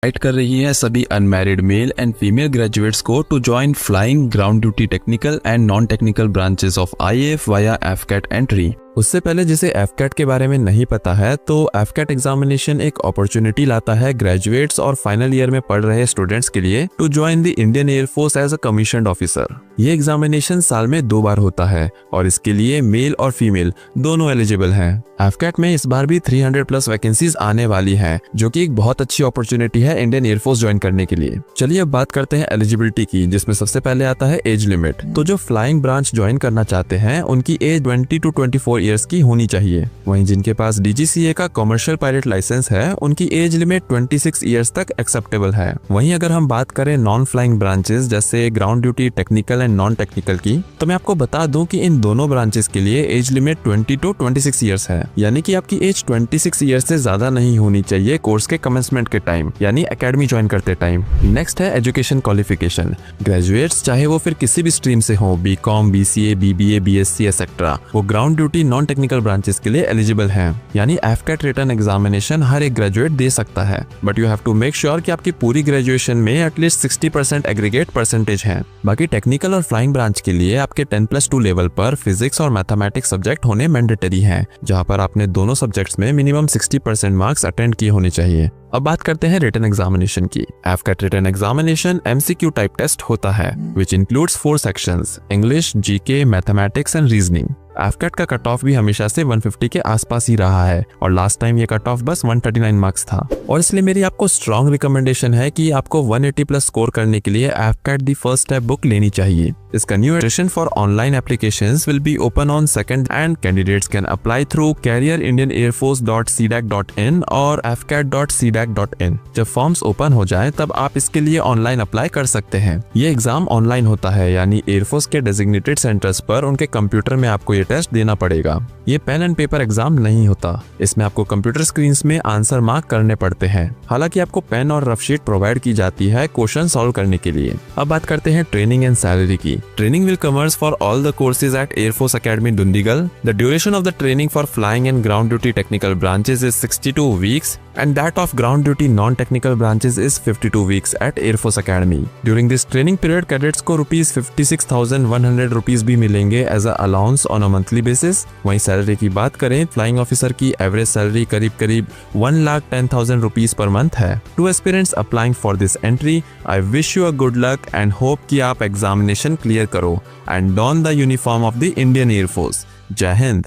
Invite कर रही है सभी unmarried male and female graduates को to join flying ground duty technical and non technical branches of IAF via AFCAT entry. उससे पहले जिसे एफकेट के बारे में नहीं पता है तो एफकेट एग्जामिनेशन एक अपॉर्चुनिटी लाता है ग्रेजुएट्स और फाइनल ईयर में पढ़ रहे स्टूडेंट्स के लिए to join the Indian Air Force as a commissioned officer. ये एग्जामिनेशन साल में 2 बार होता है और इसके लिए मेल और फीमेल दोनों एलिजिबल हैं। एफकेट में इस बार भी 300 प्लस वैकेंसीज आने वाली हैं, जो कि एक बहुत अच्छी अपॉर्चुनिटी है इंडियन एयरफोर्स ज्वाइन करने के लिए। चलिए अब बात करते हैं एलिजिबिलिटी की, जिसमें सबसे पहले आता है एज लिमिट। तो जो फ्लाइंग ब्रांच ज्वाइन करना चाहते हैं उनकी एज 20 to 24 ईयर्स की होनी चाहिए। वहीं जिनके पास डीजीसीए का कमर्शियल पायलट लाइसेंस है उनकी एज लिमिट 26 ईयर्स तक एक्सेप्टेबल है। वहीं अगर हम बात करें नॉन फ्लाइंग ब्रांचेस जैसे ground duty technical and non technical की, तो मैं आपको बता दूं कि इन दोनों ब्रांचेस के लिए एज लिमिट 20 to 26 ईयर्स है, यानी कि आपकी एज 26 ईयर्स से ज्यादा नहीं होनी चाहिए कोर्स के कमेंसमेंट के टाइम, यानी एकेडमी ज्वाइन करते टाइम। नेक्स्ट है एजुकेशन क्वालिफिकेशन। ग्रेजुएट्स चाहे वो फिर किसी भी स्ट्रीम से हो, BCom, BCA, BBA, BSc et cetera, वो ground duty non technical branches के लिए एलिजिबल हैं। यानी एफकेट रिटन एग्जामिनेशन हर एक ग्रेजुएट दे सकता है, but you have to make sure कि आपकी पूरी ग्रेजुएशन में एटलीस्ट 60% एग्रीगेट परसेंटेज है। बाकी टेक्निकल और फ्लाइंग ब्रांच के लिए आपके 10+2 लेवल पर फिजिक्स और मैथमेटिक्स सब्जेक्ट होने मैंडेटरी हैं, जहां पर आपने दोनों सब्जेक्ट्स में मिनिमम 60% मार्क्स अटेंड किए होने चाहिए। अब बात करते हैं रिटन एग्जामिनेशन की। AFCAT written examination MCQ type test होता है, which includes 4 sections, English, GK, mathematics and reasoning. AFCAT का कट ऑफ भी हमेशा से 150 के आसपास ही रहा है और लास्ट टाइम ये कट ऑफ बस 139 मार्क्स था। और इसलिए मेरी आपको स्ट्रॉन्ग रिकमेंडेशन है कि आपको 180 प्लस स्कोर करने के लिए AFCAT the first step book लेनी चाहिए। इसका new edition for online applications will be open on 2nd and candidates can apply through careerindianairforce.cdac.in और fcat.cdac.in। जब फॉर्म्स ओपन हो जाए तब आप इसके लिए ऑनलाइन अप्लाई कर सकते हैं। ये एग्जाम ऑनलाइन होता है, यानी एयरफोर्स के डेजिग्नेटेड सेंटर्स पर उनके कंप्यूटर में आपको टेस्ट देना पड़ेगा। ये पेन एंड पेपर एग्जाम नहीं होता, इसमें आपको कंप्यूटर स्क्रीन्स में आंसर मार्क करने पड़ते हैं। हालांकि आपको पेन और रफ शीट प्रोवाइड की जाती है क्वेश्चन सॉल्व करने के लिए। अब बात करते हैं ट्रेनिंग एंड सैलरी की। Training will covers for all the courses at air force academy Dundigal. The duration of the training for flying and ground duty technical branches is 62 weeks and that of ground duty non-technical branches is 52 weeks at Air Force Academy. During this training period, cadets को ₹56,100 भी मिलेंगे as a allowance on a monthly basis। वहीं salary की बात करें, flying officer की average salary करीब 1,10,000 per month है। To aspirants applying for this entry, I wish you a good luck and hope कि आप एग्जामिनेशन क्लियर करो and don the uniform of the Indian Air Force. जय हिंद।